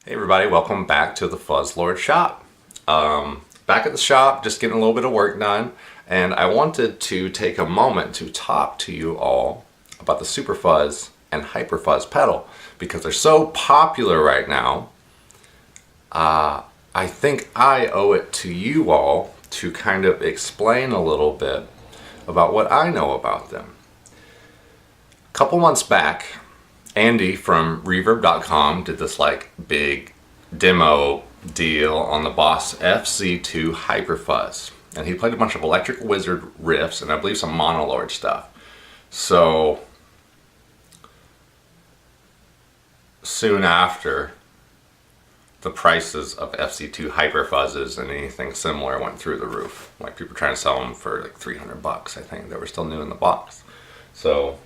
Hey everybody, welcome back to the Fuzzlord shop. Back at the shop, just getting a little bit of work done, and I wanted to take a moment to talk to you all about the Superfuzz and Hyperfuzz pedal because they're so popular right now. I think I owe it to you all to kind of explain a little bit about what I know about them. A couple months back, Andy from Reverb.com did this like big demo deal on the Boss FU-2 Hyperfuzz, and he played a bunch of Electric Wizard riffs and I believe some Monolord stuff. So soon after, the prices of FU-2 Hyperfuzzes and anything similar went through the roof. Like people trying to sell them for like $300 I think. They were still new in the box. So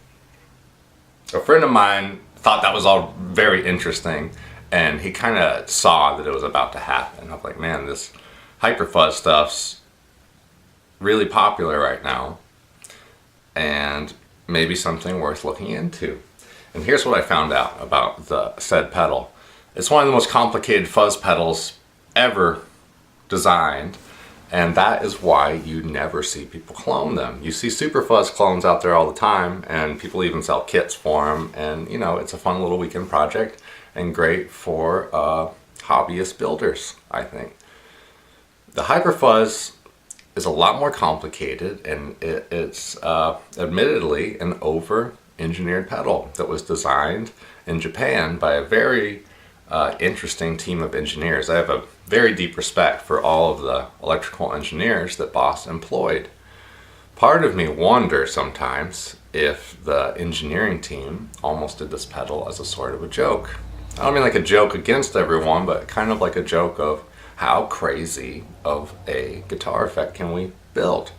a friend of mine thought that was all very interesting, and he kind of saw that it was about to happen. I was like, man, this Hyperfuzz stuff's really popular right now, and maybe something worth looking into. And here's what I found out about the said pedal. It's one of the most complicated fuzz pedals ever designed, and that is why you never see people clone them. You see Superfuzz clones out there all the time, and people even sell kits for them, and you know, it's a fun little weekend project and great for hobbyist builders, I think. The Hyperfuzz is a lot more complicated, and it's admittedly an over-engineered pedal that was designed in Japan by a very interesting team of engineers. I have a very deep respect for all of the electrical engineers that Boss employed. Part of me wonders sometimes if the engineering team almost did this pedal as a sort of a joke. I don't mean like a joke against everyone, but kind of like a joke of how crazy of a guitar effect can we build.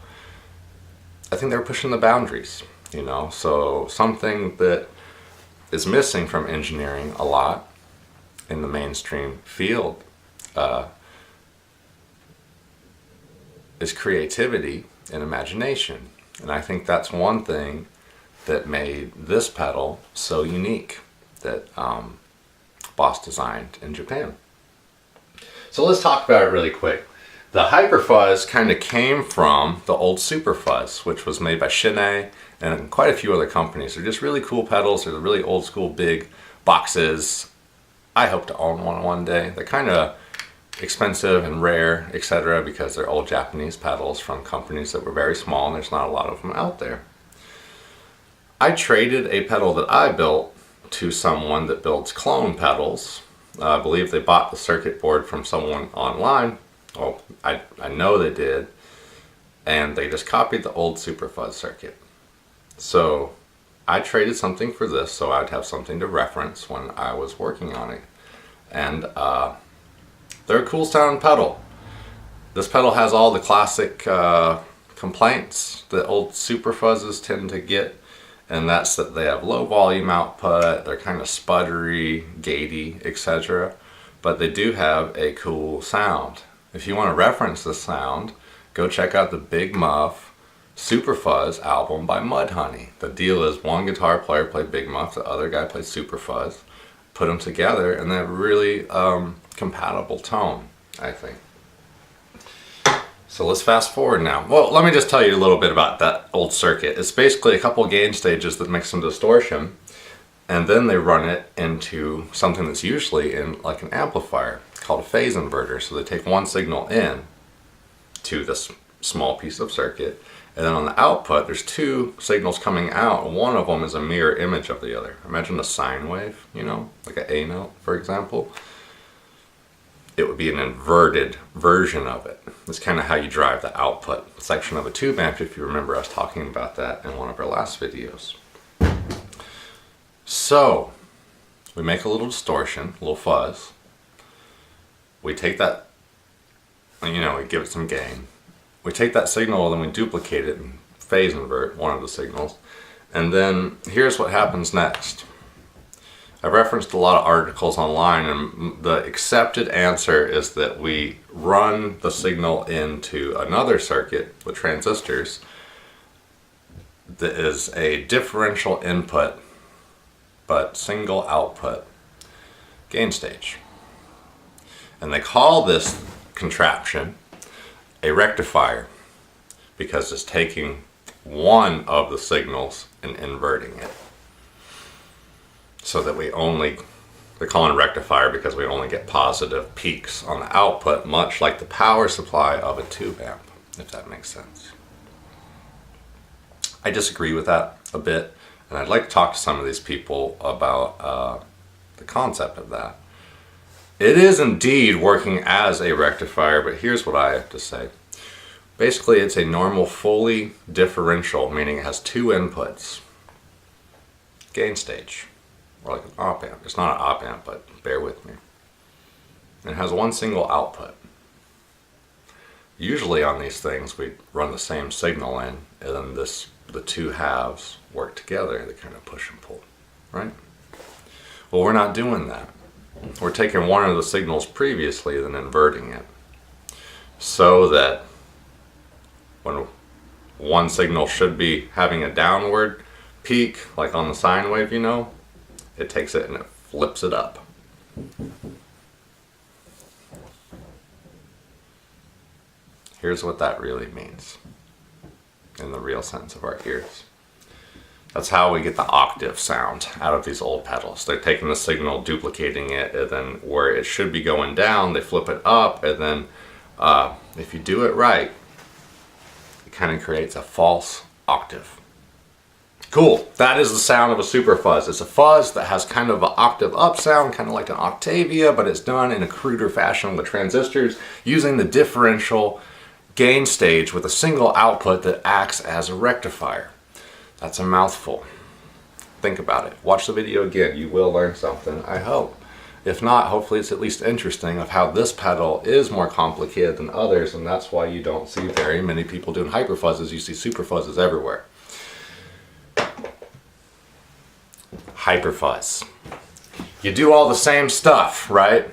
I think they're pushing the boundaries, you know, so something that is missing from engineering a lot in the mainstream field is creativity and imagination. And I think that's one thing that made this pedal so unique that Boss designed in Japan. So let's talk about it really quick. The Hyperfuzz kind of came from the old Superfuzz, which was made by Shin and quite a few other companies. They're just really cool pedals. They're the really old school big boxes. I hope to own one day. They're kind of expensive and rare, etc., because they're old Japanese pedals from companies that were very small, and there's not a lot of them out there. I traded a pedal that I built to someone that builds clone pedals. I believe they bought the circuit board from someone online. Oh, I know they did. And they just copied the old Superfuzz circuit. So I traded something for this so I'd have something to reference when I was working on it. And they're a cool sounding pedal. This pedal has all the classic complaints that old Superfuzzes tend to get, and that's that they have low volume output, they're kind of sputtery, gatey, etc. But they do have a cool sound. If you want to reference the sound, go check out the Big Muff Superfuzz album by Mudhoney. The deal is one guitar player played Big Muff, the other guy played Superfuzz. Put them together and they have a really compatible tone, I think. So let's fast forward now. Well, let me just tell you a little bit about that old circuit. It's basically a couple gain stages that mix some distortion, and then they run it into something that's usually in like an amplifier called a phase inverter. So they take one signal in to this small piece of circuit, and then on the output there's two signals coming out. One of them is a mirror image of the other. Imagine a sine wave, you know, like an A note, for example. It would be an inverted version of it. That's kind of how you drive the output section of a tube amp, if you remember us talking about that in one of our last videos. So we make a little distortion, a little fuzz. We take that, you know, we give it some gain. We take that signal and then we duplicate it and phase invert one of the signals. And then here's what happens next. I've referenced a lot of articles online, and the accepted answer is that we run the signal into another circuit with transistors that is a differential input but single output gain stage. And they call this contraption a rectifier because it's taking one of the signals and inverting it. So that we only, they call it a rectifier because we only get positive peaks on the output, much like the power supply of a tube amp, if that makes sense. I disagree with that a bit, and I'd like to talk to some of these people about the concept of that. It is indeed working as a rectifier, but here's what I have to say. Basically, it's a normal fully differential, meaning it has two inputs. Gain stage, or like an op amp. It's not an op amp, but bear with me. And it has one single output. Usually on these things, we run the same signal in, and then the two halves work together. They kind of push and pull, right? Well, we're not doing that. We're taking one of the signals previously, then inverting it, so that when one signal should be having a downward peak, like on the sine wave, you know, it takes it and it flips it up. Here's what that really means in the real sense of our ears. That's how we get the octave sound out of these old pedals. They're taking the signal, duplicating it, and then where it should be going down, they flip it up, and then if you do it right, it kind of creates a false octave. Cool, that is the sound of a Superfuzz. It's a fuzz that has kind of an octave up sound, kind of like an Octavia, but it's done in a cruder fashion with transistors using the differential gain stage with a single output that acts as a rectifier. That's a mouthful. Think about it. Watch the video again. You will learn something, I hope. If not, hopefully it's at least interesting of how this pedal is more complicated than others, and that's why you don't see very many people doing Hyperfuzzes. You see Superfuzzes everywhere. Hyperfuzz. You do all the same stuff, right?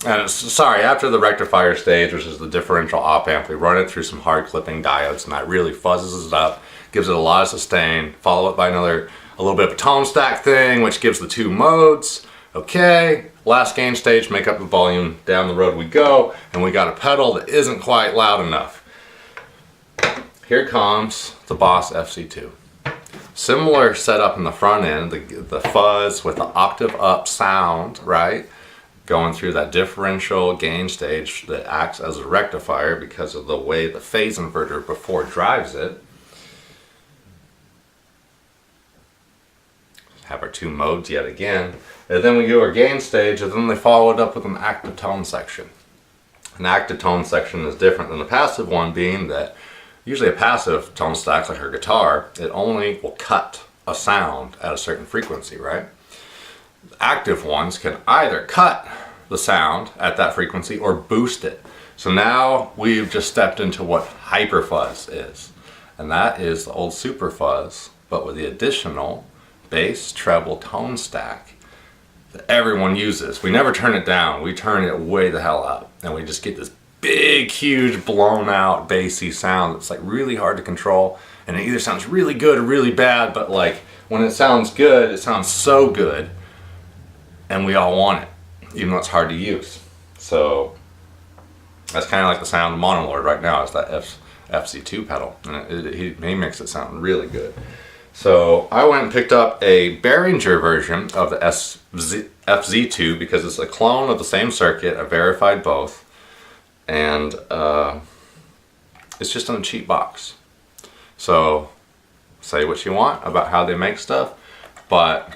And sorry, after the rectifier stage, which is the differential op amp, we run it through some hard clipping diodes, and that really fuzzes it up, gives it a lot of sustain, follow it by a little bit of a tone stack thing, which gives the two modes. Okay, last gain stage, make up the volume, down the road we go, and we got a pedal that isn't quite loud enough. Here comes the Boss FC-2. Similar setup in the front end, the fuzz with the octave up sound, right? Going through that differential gain stage that acts as a rectifier because of the way the phase inverter before drives it. Have our two modes yet again. And then we do our gain stage, and then they follow it up with an active tone section. An active tone section is different than the passive one, being that usually a passive tone stack like our guitar, it only will cut a sound at a certain frequency, right? Active ones can either cut the sound at that frequency or boost it. So now we've just stepped into what Hyperfuzz is. And that is the old Superfuzz, but with the additional bass treble tone stack that everyone uses. We never turn it down, we turn it way the hell up. And we just get this big, huge, blown out, bassy sound that's like really hard to control. And it either sounds really good or really bad, but like when it sounds good, it sounds so good. And we all want it, even though it's hard to use. So that's kind of like the sound of Monolord right now. It's that FC-2 pedal, and he makes it sound really good. So I went and picked up a Behringer version of the FZ2 because it's a clone of the same circuit. I verified both, and it's just in a cheap box. So say what you want about how they make stuff, but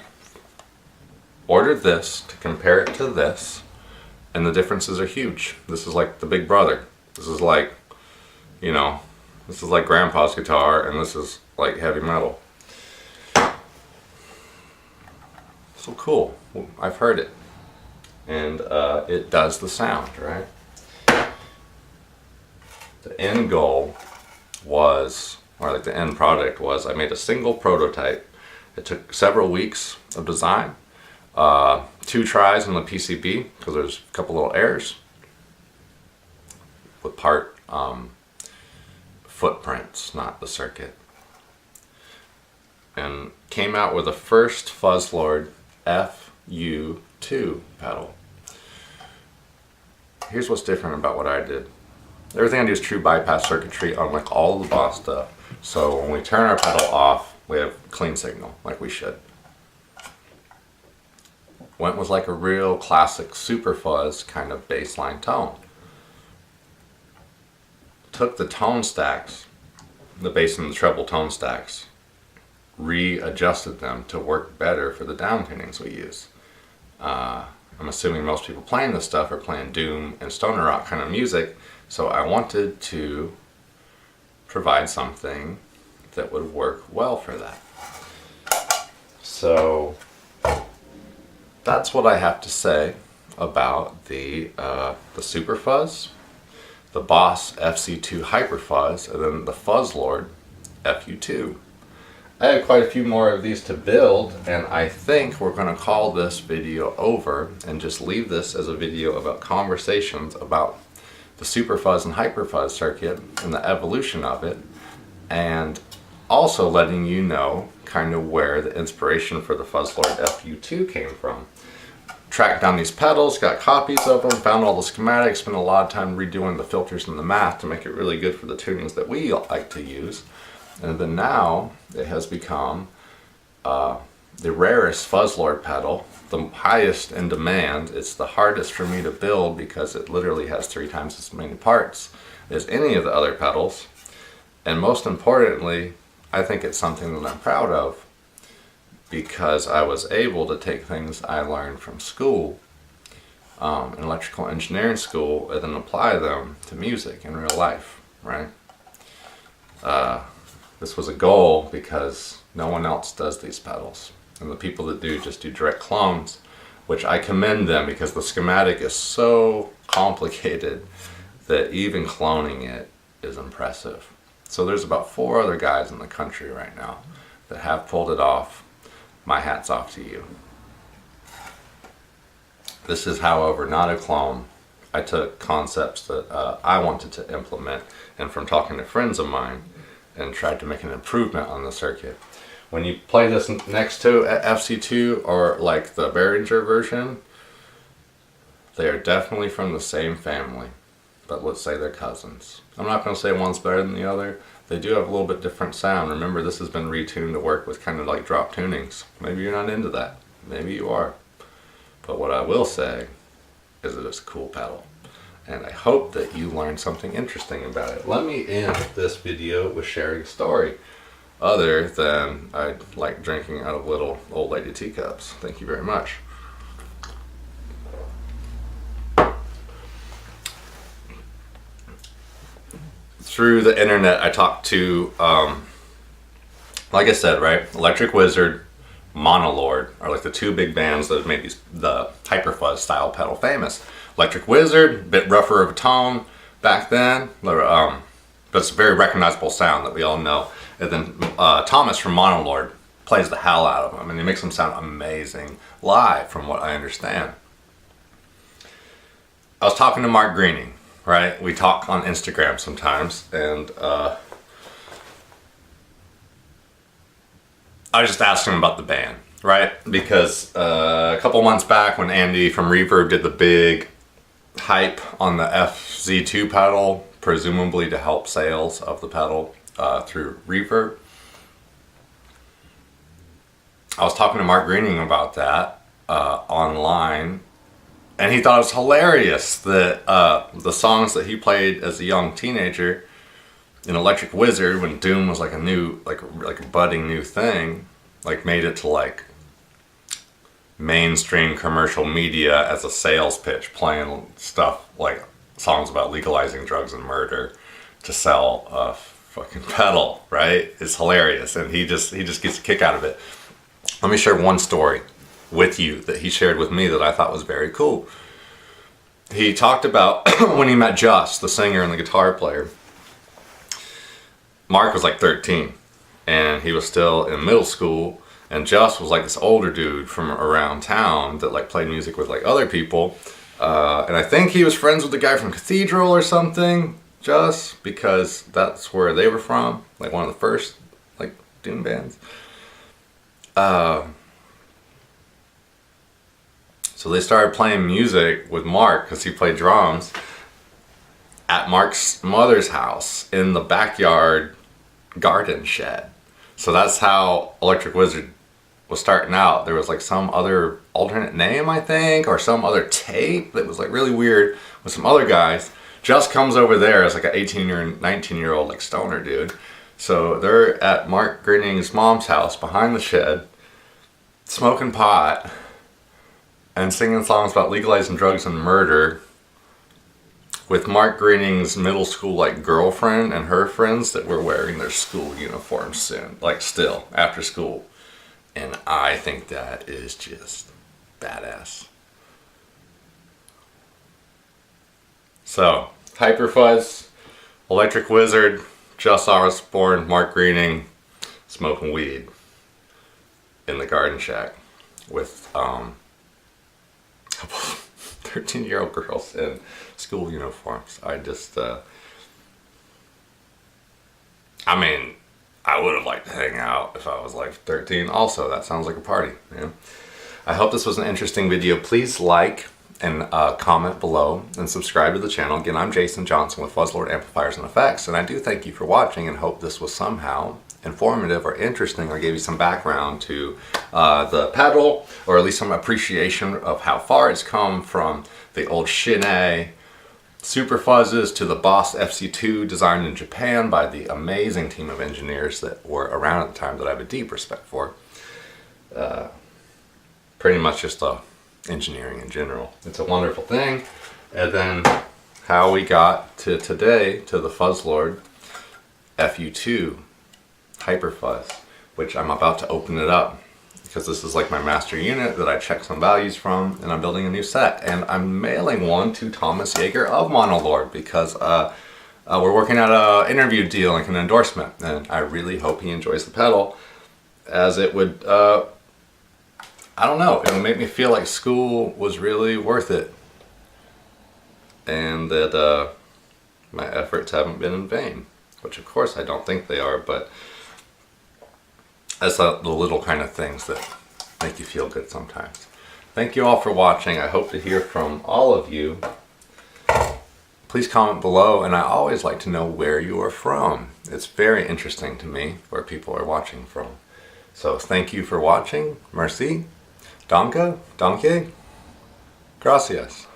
ordered this to compare it to this, and the differences are huge. This is like the big brother. This is like, you know, this is like grandpa's guitar, and this is like heavy metal. So cool. I've heard it, and it does the sound, right? The end goal was, or like the end product was, I made a single prototype. It took several weeks of design. 2 tries on the PCB because there's a couple little errors with part footprints, not the circuit, and came out with the first Fuzzlord FU-2 pedal. here's what's different about what I did. Everything I do is true bypass circuitry on like all the Boss stuff. So when we turn our pedal off, we have clean signal, like we should. Went with like a real classic Superfuzz kind of bassline tone. Took the tone stacks, the bass and the treble tone stacks, readjusted them to work better for the down tunings we use. I'm assuming most people playing this stuff are playing doom and stoner rock kind of music, so I wanted to provide something that would work well for that. So that's what I have to say about the Superfuzz, the Boss FC-2 Hyperfuzz, and then the Fuzzlord FU-2. I have quite a few more of these to build, and I think we're going to call this video over and just leave this as a video about conversations about the Superfuzz and Hyperfuzz circuit and the evolution of it, and also letting you know kind of where the inspiration for the Fuzzlord FU-2 came from. Tracked down these pedals, got copies of them, found all the schematics, spent a lot of time redoing the filters and the math to make it really good for the tunings that we like to use. And then now it has become the rarest Fuzzlord pedal, the highest in demand. It's the hardest for me to build because it literally has 3 times as many parts as any of the other pedals. And most importantly, I think it's something that I'm proud of because I was able to take things I learned from school, in electrical engineering school, and then apply them to music in real life, right? This was a goal because no one else does these pedals. And the people that do just do direct clones, which I commend them because the schematic is so complicated that even cloning it is impressive. So there's about 4 other guys in the country right now that have pulled it off. My hat's off to you. This is, however, not a clone. I took concepts that I wanted to implement, and from talking to friends of mine, and tried to make an improvement on the circuit. When you play this next to FC-2 or like the Behringer version, they are definitely from the same family, but let's say they're cousins. I'm not going to say one's better than the other. They do have a little bit different sound. Remember, this has been retuned to work with kind of like drop tunings. Maybe you're not into that. Maybe you are. But what I will say is that it's a cool pedal. And I hope that you learned something interesting about it. Let me end this video with sharing a story other than I like drinking out of little old lady teacups. Thank you very much. Through the internet, I talked to, like I said, right, Electric Wizard, Monolord are like the 2 big bands that have made the Hyperfuzz style pedal famous. Electric Wizard, a bit rougher of a tone back then, but it's a very recognizable sound that we all know. And then Thomas from Monolord plays the hell out of them, and he makes them sound amazing live, from what I understand. I was talking to Mark Greening, right? We talk on Instagram sometimes, and I was just asking him about the band, right? Because a couple months back when Andy from Reverb did the big hype on the FZ2 pedal, presumably to help sales of the pedal through Reverb, I was talking to Mark Greening about that online, and he thought it was hilarious that the songs that he played as a young teenager in Electric Wizard, when Doom was like a new, like a budding new thing, like made it to like mainstream commercial media as a sales pitch, playing stuff like songs about legalizing drugs and murder to sell a fucking pedal, right? It's hilarious, and he just gets a kick out of it. Let me share one story with you that he shared with me that I thought was very cool. He talked about when he met Just, the singer and the guitar player. Mark was like 13, and he was still in middle school, and Just was like this older dude from around town that like played music with like other people, and I think he was friends with the guy from Cathedral or something, Just, because that's where they were from, like one of the first like doom bands. So So they started playing music with Mark, because he played drums, at Mark's mother's house in the backyard garden shed. So that's how Electric Wizard was starting out. There was like some other alternate name, I think, or some other tape that was like really weird with some other guys. Just comes over there as like an 18 or 19-year-old like stoner dude. So they're at Mark Greening's mom's house behind the shed, smoking pot and singing songs about legalizing drugs and murder, with Mark Greening's middle school like girlfriend and her friends that were wearing their school uniforms soon, like still after school. And I think that is just badass. So, Hyperfuzz, Electric Wizard, Just Osborne, Mark Greening, smoking weed in the garden shack with a couple 13-year-old girls in school uniforms. I just, I mean, I would have liked to hang out if I was like 13 also. That sounds like a party, man. I hope this was an interesting video. Please like and comment below and subscribe to the channel. Again, I'm Jason Johnson with Fuzzlord Amplifiers and Effects, and I do thank you for watching and hope this was somehow informative or interesting or gave you some background to the pedal, or at least some appreciation of how far it's come from the old Shin Superfuzzes to the Boss FU-2 designed in Japan by the amazing team of engineers that were around at the time that I have a deep respect for. Pretty much just engineering in general. It's a wonderful thing. And then how we got to today, to the Fuzzlord FU-2 Hyperfuzz, which I'm about to open it up because this is like my master unit that I checked some values from, and I'm building a new set, and I'm mailing one to Thomas Yeager of Monolord because we're working out an interview deal, like an endorsement, and I really hope he enjoys the pedal, as it would I don't know, it would make me feel like school was really worth it, and that my efforts haven't been in vain, which of course I don't think they are, but that's the little kind of things that make you feel good sometimes. Thank you all for watching. I hope to hear from all of you. Please comment below, and I always like to know where you are from. It's very interesting to me where people are watching from. So thank you for watching. Merci. Danke. Danke. Gracias.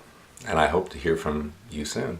And I hope to hear from you soon.